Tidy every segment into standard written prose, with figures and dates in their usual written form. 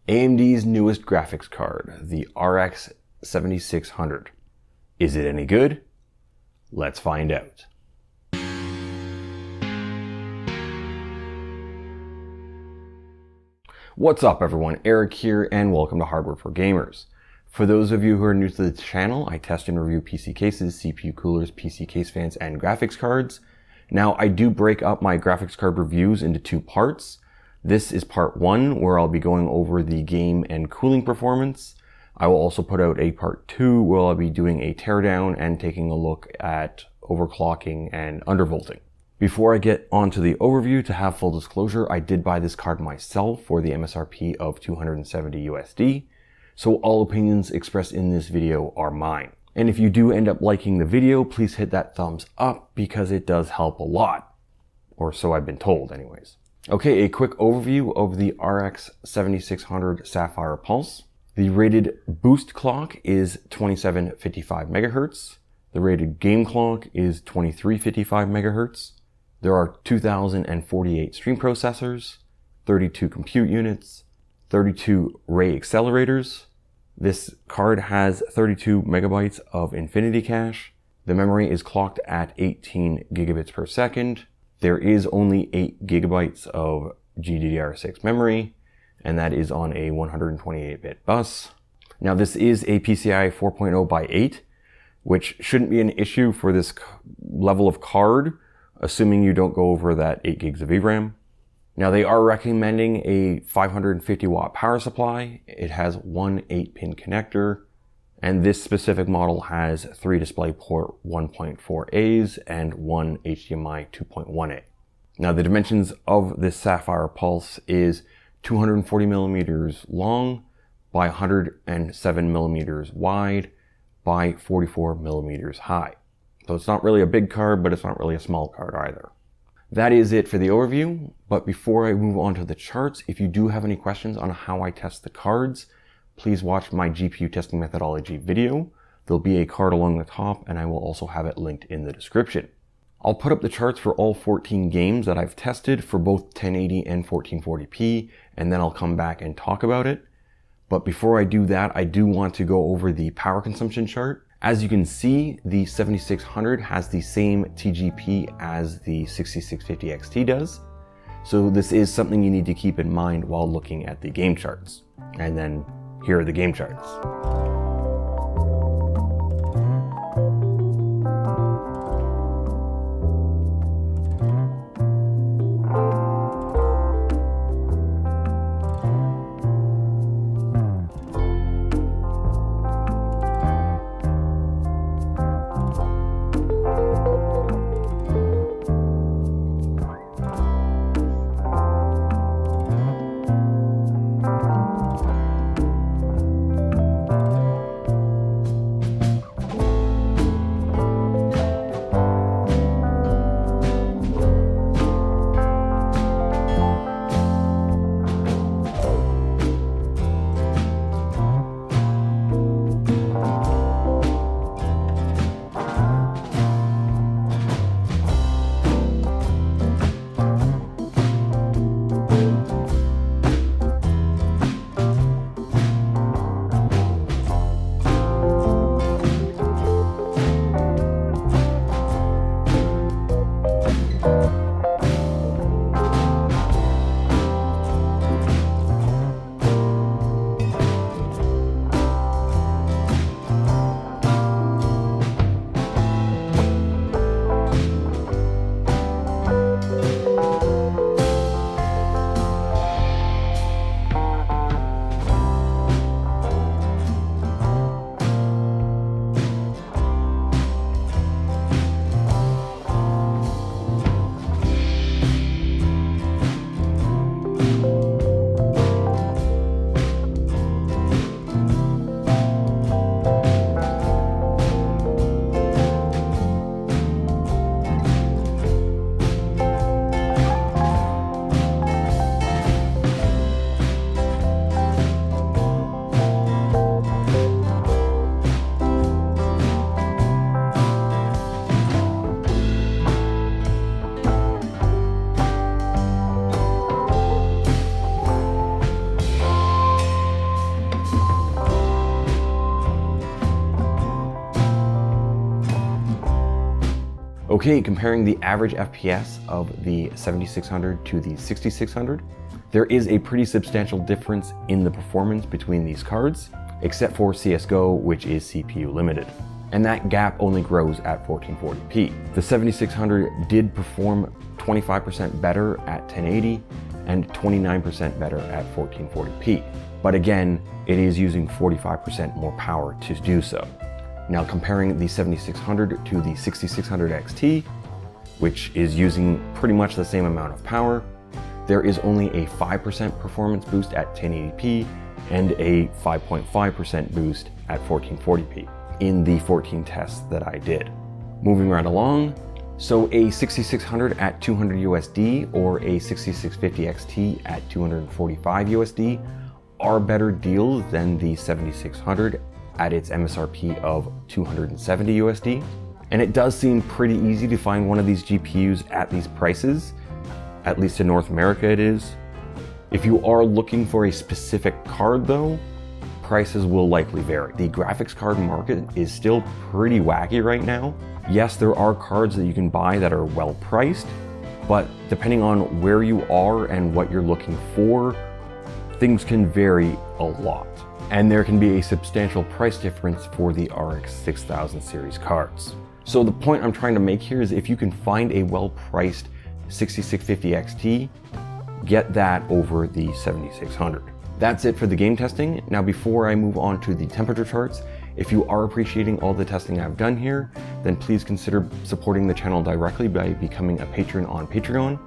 AMD's newest graphics card, the RX 7600. Is it any good? Let's find out. What's up everyone, Erik here and welcome to Hardware for Gamers. For those of you who are new to the channel, I test and review PC cases, CPU coolers, PC case fans, and graphics cards. Now I do break up my graphics card reviews into two parts. This is part one, where I'll be going over the game and cooling performance. I will also put out a part two where I'll be doing a teardown and taking a look at overclocking and undervolting. Before I get onto the overview, to have full disclosure, I did buy this card myself for the MSRP of 270 USD. So all opinions expressed in this video are mine. And if you do end up liking the video, please hit that thumbs up because it does help a lot. Or so I've been told anyways. Okay, a quick overview of the RX 7600 Sapphire Pulse. The rated boost clock is 2755 MHz. The rated game clock is 2355 MHz. There are 2048 stream processors, 32 compute units, 32 ray accelerators. This card has 32 megabytes of infinity cache. The memory is clocked at 18 gigabits per second. There is only 8 gigabytes of GDDR6 memory, and that is on a 128-bit bus. Now this is a PCIe 4.0 by 8, which shouldn't be an issue for this level of card, assuming you don't go over that 8 gigs of VRAM. Now they are recommending a 550 watt power supply. It has one 8-pin connector, and this specific model has 3 DisplayPort 1.4As and one HDMI 2.1A. Now the dimensions of this Sapphire Pulse is 240 millimeters long by 107 millimeters wide by 44 millimeters high. So it's not really a big card, but it's not really a small card either. That is it for the overview, but before I move on to the charts, if you do have any questions on how I test the cards, please watch my GPU testing methodology video. There'll be a card along the top, and I will also have it linked in the description. I'll put up the charts for all 14 games that I've tested for both 1080 and 1440p, and then I'll come back and talk about it. But before I do that, I do want to go over the power consumption chart. As you can see, the 7600 has the same TGP as the 6650 XT does. So this is something you need to keep in mind while looking at the game charts. And then here are the game charts. Okay, comparing the average FPS of the 7600 to the 6600, there is a pretty substantial difference in the performance between these cards, except for CSGO, which is CPU limited. And that gap only grows at 1440p. The 7600 did perform 25% better at 1080 and 29% better at 1440p. But again, it is using 45% more power to do so. Now comparing the 7600 to the 6600 XT, which is using pretty much the same amount of power, there is only a 5% performance boost at 1080p and a 5.5% boost at 1440p in the 14 tests that I did. Moving right along, so a 6600 at 200 USD or a 6650 XT at 245 USD are better deals than the 7600 at its MSRP of 270 USD. And it does seem pretty easy to find one of these GPUs at these prices, at least in North America it is. If you are looking for a specific card though, prices will likely vary. The graphics card market is still pretty wacky right now. Yes, there are cards that you can buy that are well priced, but depending on where you are and what you're looking for, things can vary a lot. And there can be a substantial price difference for the RX 6000 series cards. So the point I'm trying to make here is if you can find a well-priced 6650 XT, get that over the 7600. That's it for the game testing. Now before I move on to the temperature charts, if you are appreciating all the testing I've done here, then please consider supporting the channel directly by becoming a patron on Patreon.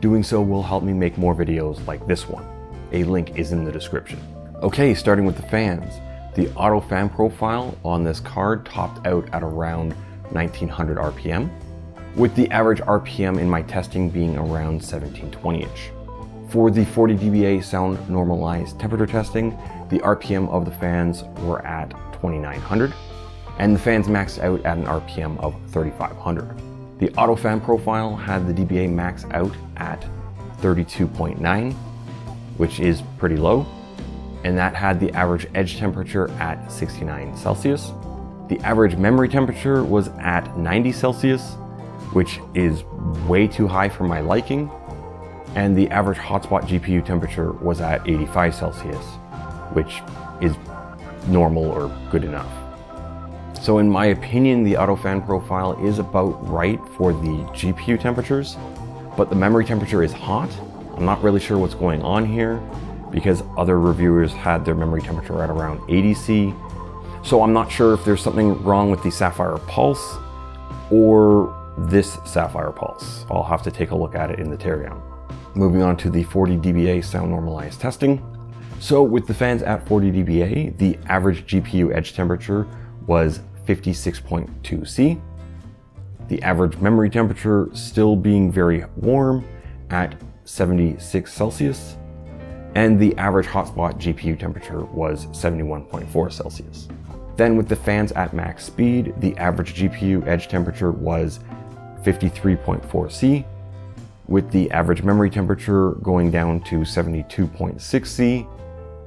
Doing so will help me make more videos like this one. A link is in the description. Okay, starting with the fans. The auto fan profile on this card topped out at around 1900 RPM, with the average RPM in my testing being around 1720-ish. For the 40 dBA sound normalized temperature testing, the RPM of the fans were at 2900, and the fans maxed out at an RPM of 3500. The auto fan profile had the dBA max out at 32.9, which is pretty low, and that had the average edge temperature at 69 Celsius. The average memory temperature was at 90 Celsius, which is way too high for my liking, and the average hotspot GPU temperature was at 85 Celsius, which is normal or good enough. So in my opinion, the auto fan profile is about right for the GPU temperatures, but the memory temperature is hot. I'm not really sure what's going on here because other reviewers had their memory temperature at around 80 C. So I'm not sure if there's something wrong with the Sapphire Pulse or this Sapphire Pulse. I'll have to take a look at it in the teardown. Moving on to the 40 dBA sound normalized testing. So with the fans at 40 dBA, the average GPU edge temperature was 56.2 C. The average memory temperature still being very warm at 76 Celsius. And the average hotspot GPU temperature was 71.4 Celsius. Then with the fans at max speed, the average GPU edge temperature was 53.4 C, with the average memory temperature going down to 72.6 C,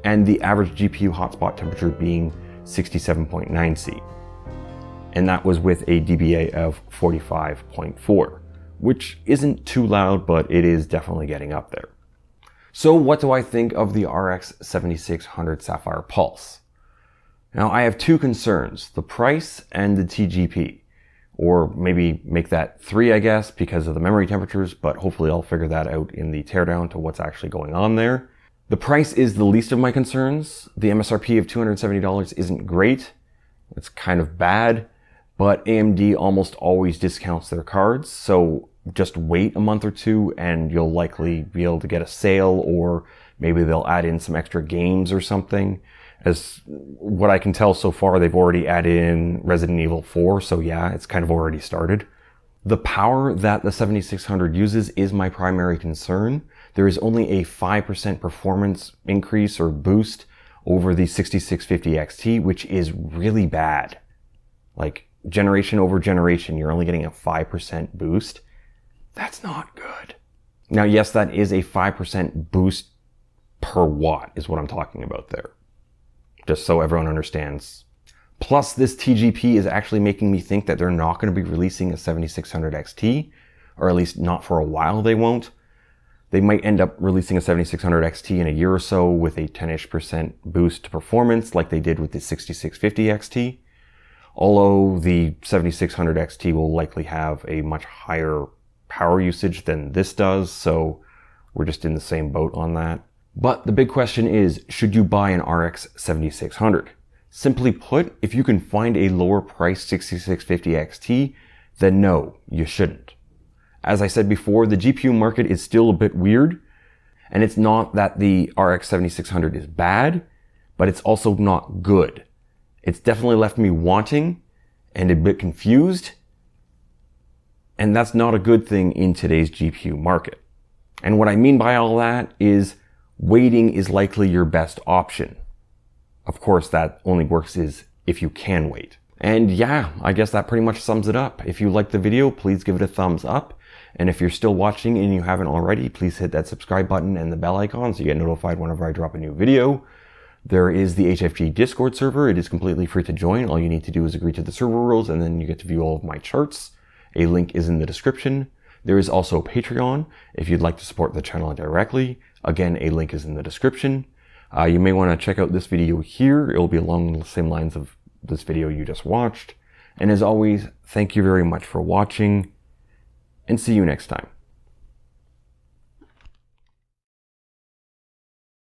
and the average GPU hotspot temperature being 67.9 C. And that was with a dBA of 45.4, which isn't too loud, but it is definitely getting up there. So what do I think of the RX 7600 Sapphire Pulse? Now I have two concerns, the price and the TGP. Or maybe make that 3, I guess, because of the memory temperatures, but hopefully I'll figure that out in the teardown to what's actually going on there. The price is the least of my concerns. The MSRP of $270 isn't great. It's kind of bad, but AMD almost always discounts their cards, so just wait a month or two and you'll likely be able to get a sale, or maybe they'll add in some extra games or something. As what I can tell so far, they've already added in Resident Evil 4, so yeah, it's kind of already started. The power that the 7600 uses is my primary concern. There is only a 5% performance increase or boost over the 6650 XT, which is really bad. Like, generation over generation, you're only getting a 5% boost. That's not good. Now, yes, that is a 5% boost per watt is what I'm talking about there. Just so everyone understands. Plus, this TGP is actually making me think that they're not going to be releasing a 7600 XT, or at least not for a while they won't. They might end up releasing a 7600 XT in a year or so with a 10-ish% boost to performance like they did with the 6650 XT. Although the 7600 XT will likely have a much higher power usage than this does, so we're just in the same boat on that. But the big question is, should you buy an RX 7600? Simply put, if you can find a lower priced 6650 XT, then no, you shouldn't. As I said before, the GPU market is still a bit weird, and it's not that the RX 7600 is bad, but it's also not good. It's definitely left me wanting and a bit confused, and that's not a good thing in today's GPU market. And what I mean by all that is waiting is likely your best option. Of course, that only works if you can wait. And yeah, I guess that pretty much sums it up. If you liked the video, please give it a thumbs up. And if you're still watching and you haven't already, please hit that subscribe button and the bell icon so you get notified whenever I drop a new video. There is the HFG Discord server. It is completely free to join. All you need to do is agree to the server rules and then you get to view all of my charts. A link is in the description. There is also Patreon if you'd like to support the channel directly. Again, a link is in the description. You may want to check out this video here. It will be along the same lines of this video you just watched. And as always, thank you very much for watching, and see you next time.